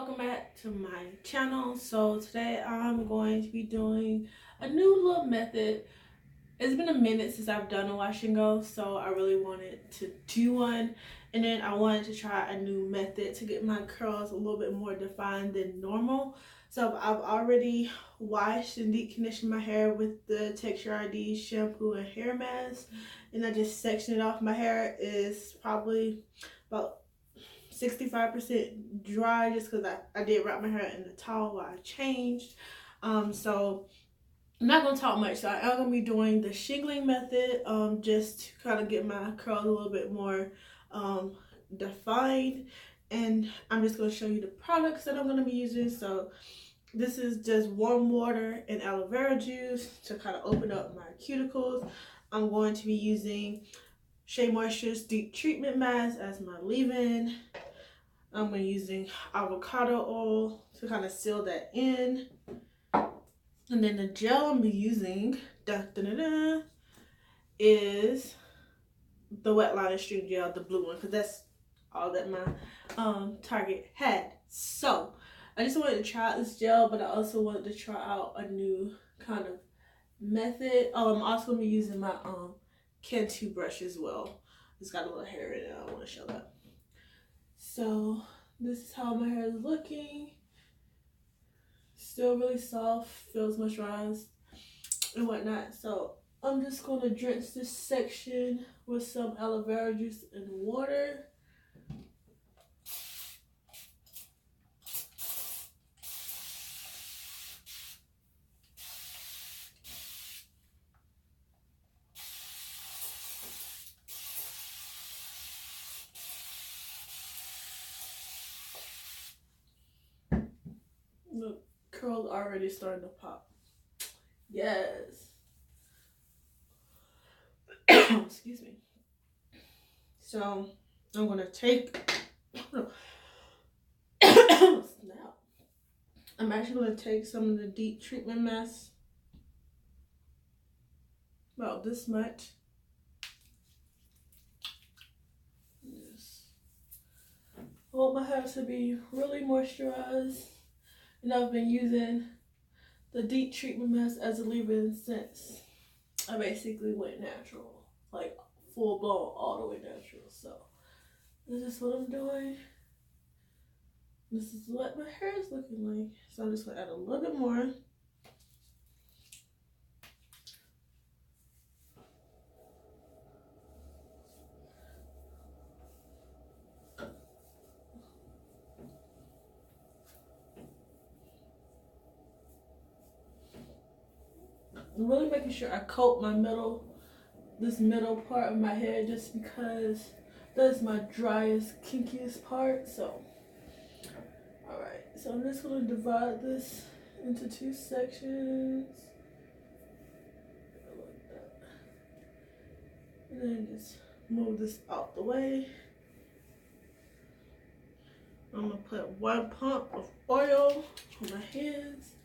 welcome back to my channel. So today I'm going to be doing a new little method. It's been a minute since I've done a wash and go, so I really wanted to do one, and then I wanted to try a new method to get my curls a little bit more defined than normal. So I've already washed and deep conditioned my hair with the Texture ID shampoo and hair mask, and I just sectioned it off. My hair is probably about 65% dry just because I did wrap my hair in the towel while I changed. So I'm not going to talk much. So I am going to be doing the shingling method just to kind of get my curls a little bit more defined. And I'm just going to show you the products that I'm going to be using. So this is just warm water and aloe vera juice to kind of open up my cuticles. I'm going to be using Shea Moisture's Deep Treatment Mask as my leave-in. I'm using avocado oil to kind of seal that in. And then the gel I'm using is the Wetline Xtreme gel, the blue one, because that's all that my Target had. So I just wanted to try out this gel, but I also wanted to try out a new kind of method. I'm also going to be using my Cantu brush as well. It's got a little hair in it. I want to show that. So this is how my hair is looking. Still really soft, feels moisturized and whatnot. So I'm just going to drench this section with some aloe vera juice and water. Look, curls already starting to pop. Yes. Excuse me. So I'm gonna take snap. I'm actually gonna take some of the deep treatment mask, about this much. Yes. I want my hair to be really moisturized. And I've been using the deep treatment mask as a leave-in since I basically went natural, like full blown all the way natural. So this is what I'm doing. This is what my hair is looking like. So I'm just gonna add a little bit more. I'm really making sure I coat my this middle part of my hair, just because that's my driest, kinkiest part. So, alright, so I'm just going to divide this into two sections. Like that. And then just move this out the way. I'm going to put 1 pump of oil on my hands.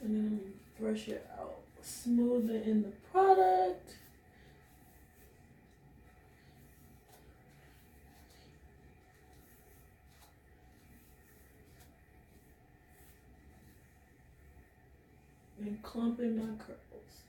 And then brush it out, smooth it in the product. And clumping my curls.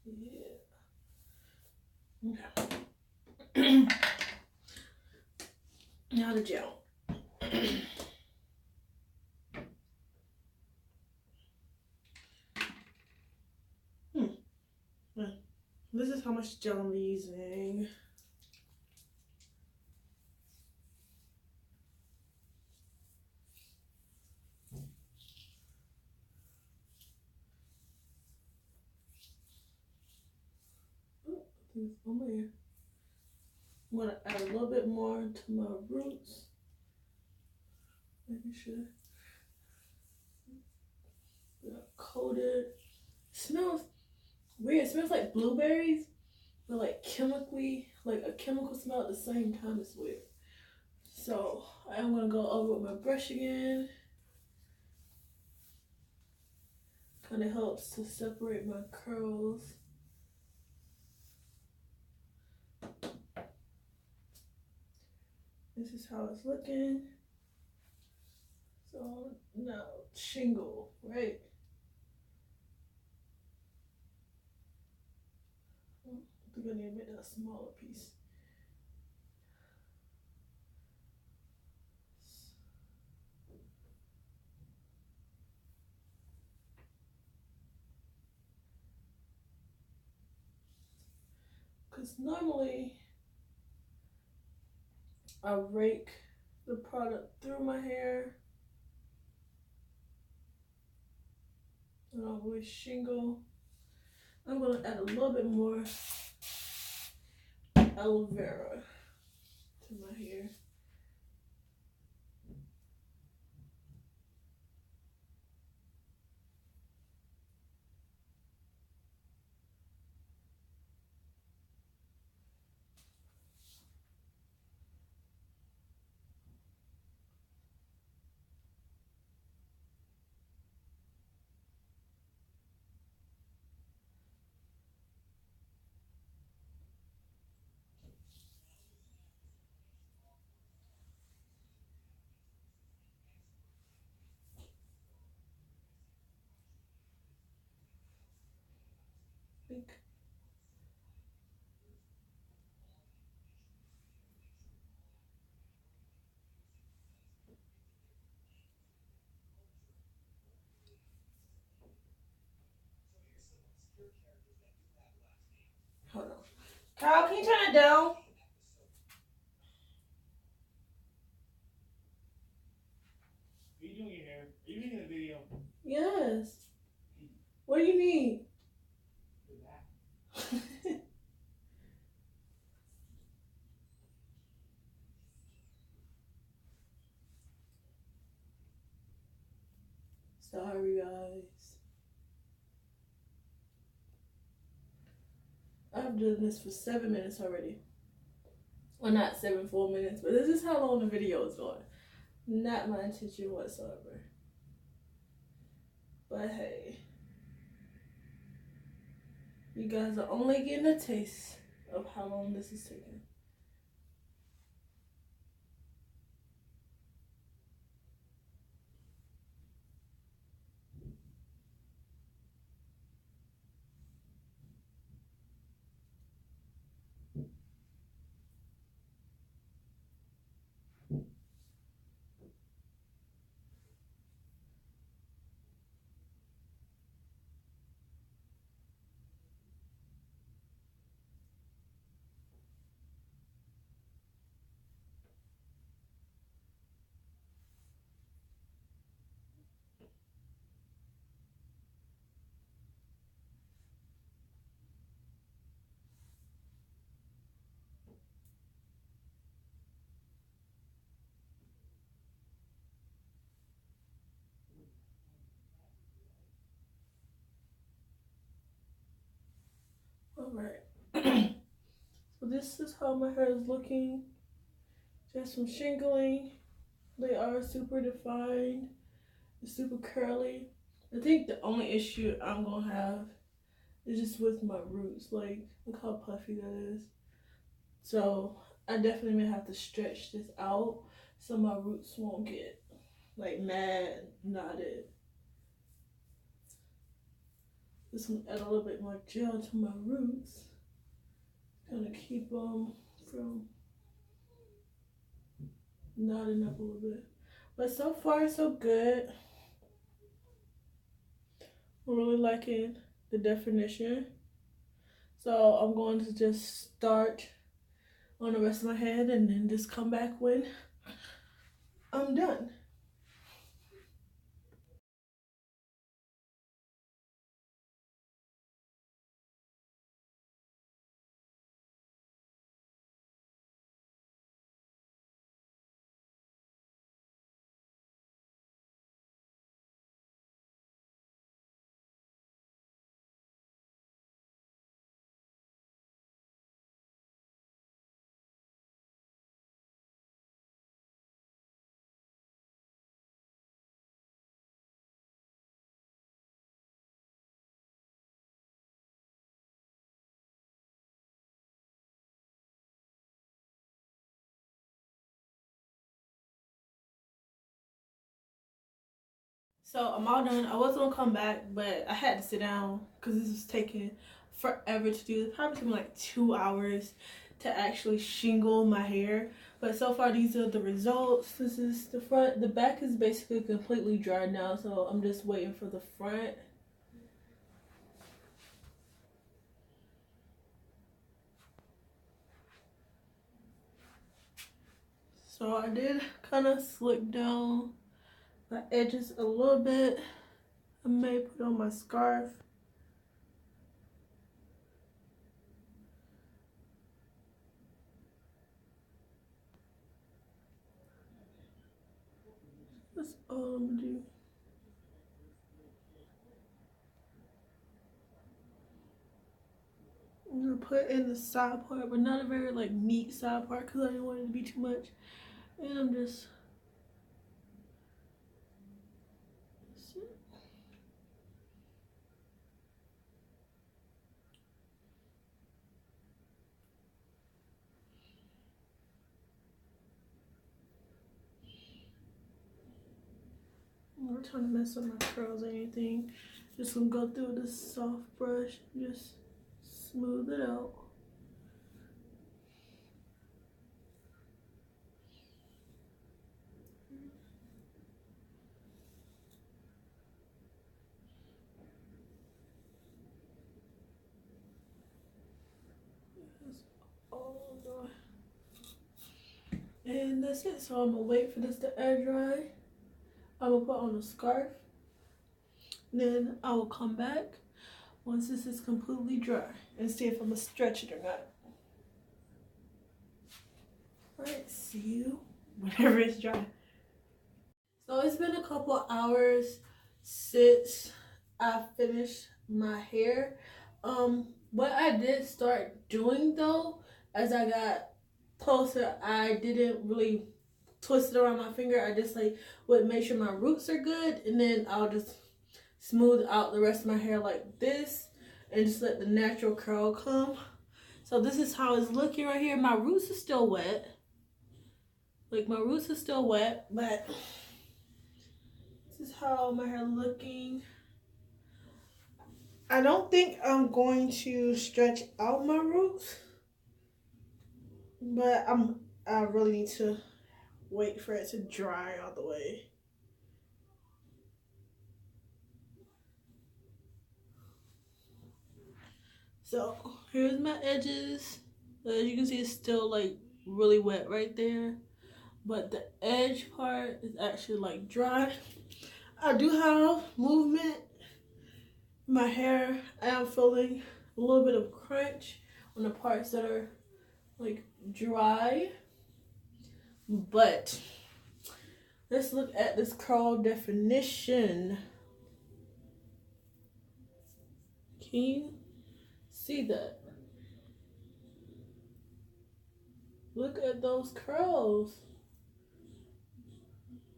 Yeah. Okay. Now the gel. This is how much gel I'm using. I'm going to add a little bit more to my roots. Making sure they're coated. Smells weird. It smells like blueberries, but like chemically, like a chemical smell at the same time. It's weird. So I'm gonna go over with my brush again. Kind of helps to separate my curls. This is how it's looking. So now shingle, right? I think I need to make that a smaller piece. Because normally I rake the product through my hair and I'll always shingle. I'm going to add a little bit more aloe vera to my hair. Think. Hold on. Kyle, can you turn it down? Are you doing your hair? Are you making a video? Yes. What do you need? Sorry, guys. I've done this for 7 minutes already. Well, not 7 full minutes, but this is how long the video is going. Not my intention whatsoever. But hey, you guys are only getting a taste of how long this is taking. Alright. So this is how my hair is looking. Just some shingling. They are super defined. It's super curly. I think the only issue I'm gonna have is just with my roots. Like, look how puffy that is. So I definitely may have to stretch this out so my roots won't get like mad knotted. Just gonna add a little bit more gel to my roots. Gonna keep them from knotting up a little bit. But so far so good. I'm really liking the definition. So I'm going to just start on the rest of my head and then just come back when I'm done. So I'm all done. I was gonna come back, but I had to sit down because this was taking forever to do. It probably took me like 2 hours to actually shingle my hair. But so far, these are the results. This is the front. The back is basically completely dry now, so I'm just waiting for the front. So I did kind of slick down my edges a little bit. I may put on my scarf. That's all I'm gonna do. I'm gonna put in the side part, but not a very like neat side part because I didn't want it to be too much. And I'm just I'm not trying to mess up my curls or anything. Just gonna go through with this soft brush and just smooth it out. That's all dry. And that's it. So I'm gonna wait for this to air dry. I'm gonna put on a scarf. Then I will come back once this is completely dry and see if I'm gonna stretch it or not. Alright, see you whenever it's dry. So it's been a couple hours since I finished my hair. What I did start doing though, as I got closer, I didn't really twist it around my finger. I just like would make sure my roots are good, and then I'll just smooth out the rest of my hair like this and just let the natural curl come. So this is how it's looking right here. My roots are still wet. Like my roots are still wet, but this is how my hair looking. I don't think I'm going to stretch out my roots, but I really need to wait for it to dry all the way. So here's my edges. As you can see, it's still like really wet right there, but the edge part is actually like dry. I do have movement in my hair. I am feeling a little bit of crunch on the parts that are like dry, but let's look at this curl definition. Can you see that? Look at those curls.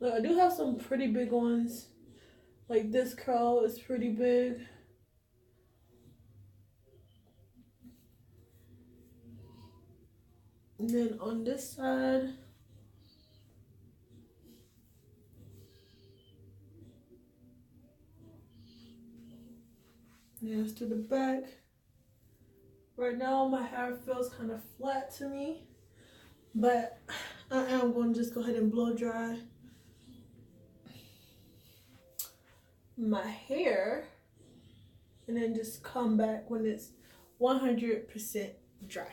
Look, I do have some pretty big ones. Like this curl is pretty big. And then on this side, yes, to the back. Right now, my hair feels kind of flat to me, but I am going to just go ahead and blow dry my hair and then just come back when it's 100% dry.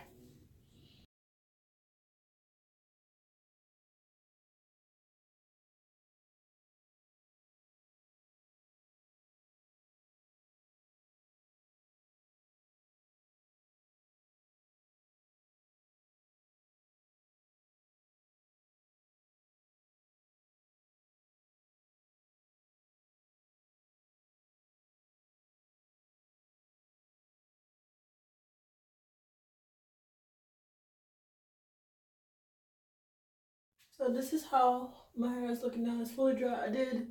So this is how my hair is looking now. It's fully dry. I did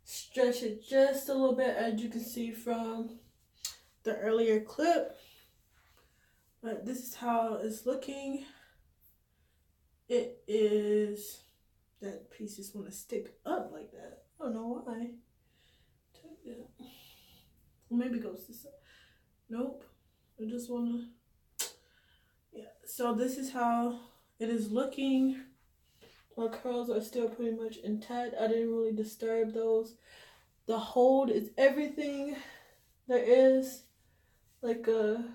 stretch it just a little bit, as you can see from the earlier clip. But this is how it's looking. It is, that piece just want to stick up like that. I don't know why. maybe goes this side. Nope. I just wanna, yeah. So this is how it is looking. My curls are still pretty much intact. I didn't really disturb those. The hold is everything. There is like a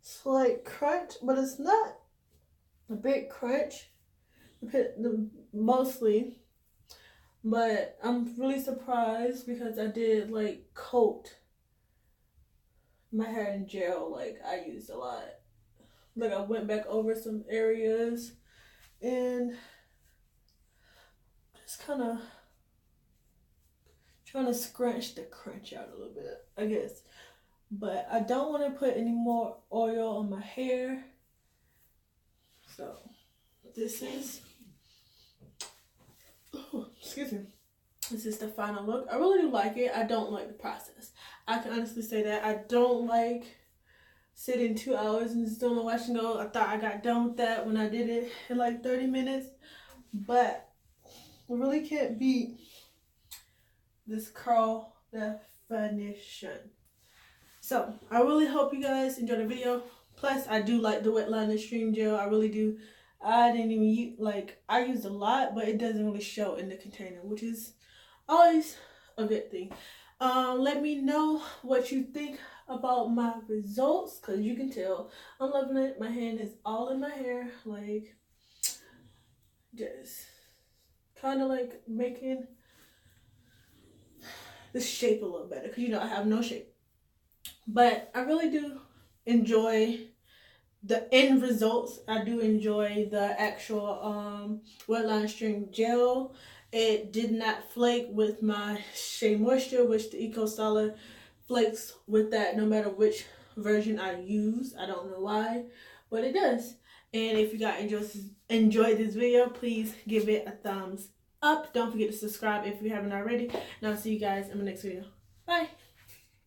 slight crunch, but it's not a big crunch, mostly. But I'm really surprised because I did like coat my hair in gel. Like I used a lot. Like I went back over some areas and just kind of trying to scrunch the crunch out a little bit, I guess. But I don't want to put any more oil on my hair. So this is, oh, excuse me. This is the final look. I really do like it. I don't like the process. I can honestly say that. I don't like sitting 2 hours and just doing my wash and go. I thought I got done with that when I did it in like 30 minutes. But I really can't beat this curl definition. So I really hope you guys enjoyed the video. Plus I do like the Wetline Xtreme gel. I really do. I didn't even use, like, I used a lot, but it doesn't really show in the container, which is always a good thing. Let me know what you think about my results, because you can tell I'm loving it. My hand is all in my hair, like just kind of like making the shape a little better, because you know I have no shape. But I really do enjoy the end results. I do enjoy the actual Wetline Xtreme gel. It did not flake with my Shea Moisture, which the Eco Styler flakes with that no matter which version I use. I don't know why, but it does. And if you guys enjoyed this video, please give it a thumbs up. Don't forget to subscribe if you haven't already. And I'll see you guys in my next video. Bye.